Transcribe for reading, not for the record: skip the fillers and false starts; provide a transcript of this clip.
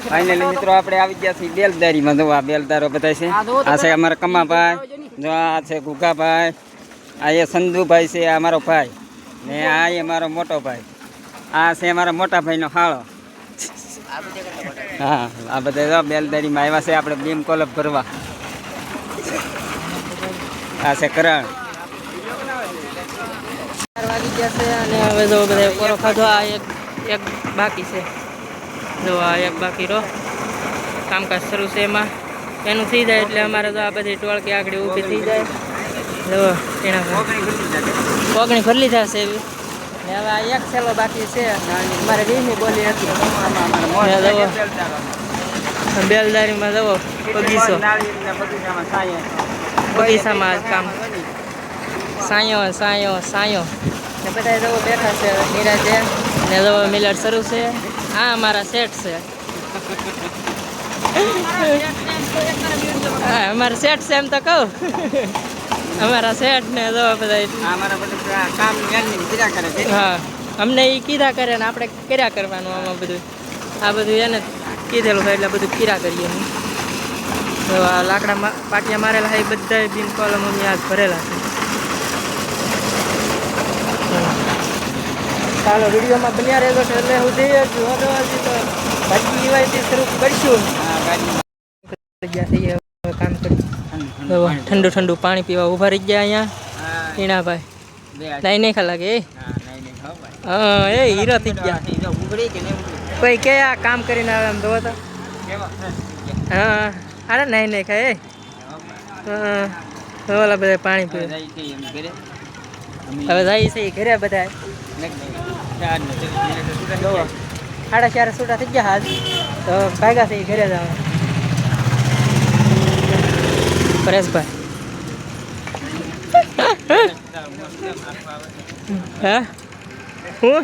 Finally મિત્રો આપણે આવી ગયા છીએ બેલદારીમાં. જો આ બેલદારો બધા છે. આ છે અમારા કમાભાઈ, જો આ છે ગુગાભાઈ, આ એ સંધુભાઈ છે, આ મારો ભાઈ, ને આ એ મારો મોટો ભાઈ, આ છે અમારા મોટા ભાઈનો હાળો. હા, આ બધા બેલદારીમાં આવ્યા છે આપણે બીમ કોલપ ભરવા. આ છે કરણ. વાગી ગયા છે અને હવે જો બધા કોરો ખાધો. આ એક બાકી છે. જો આ એક બાકી રહો, કામકાજ શરૂ છે. એમાં એનું થઈ જાય એટલે અમારે તો આ બધી ટોળકી આગળ ઊભી થઈ જાય. જો એના પોગણી ભરલી થશે એવી. ને હવે આ એક છેલ્લો બાકી છે. અમારે વીની બોલી હતી. બેલદારીમાં જવો બગીચો, બગીચામાં કામ સાયો ને બધા જવો બેઠા છે નિરાજે. ને જવો મિલર શરૂ છે. આ અમારા સેટ છે. હા, અમારા સેટ છે એમ તો કહું. અમારા સેટ ને જો બધા હા, અમને એ કીધા કરે ને આપણે કર્યા કરવાનું. આમાં બધું આ બધું એને કીધેલું હોય એટલે બધું કીરા કરીએ. તો આ લાકડા પાટિયા મારેલા હોય બધા બીમ કોલમ આજ ભરેલા છે. ચાલો વિડીયોમાં બન્યા રહેજો એટલે હું જઈએ છું. તો બાકી દિવાળીથી શરૂ કરીશું. કામ કરી ઠંડુ ઠંડુ પાણી પીવા ઊભા રહી ગયા અહીંયા ટીણાભાઈ. નહીં ખલાગે હા, એ હીરો થઈ ગયા. કોઈ કે આ કામ કરીને આવે એમ જોવો તો. હા, અરે નહીં ખાય. હા, ઓલા બધા પાણી પીવે. હવે જાય છે ઘરે બધા. 4:30 છૂટા થઈ ગયા હાલ તો ભાગ્યા છે ઘરે જવા. પરેશભાઈ હા હું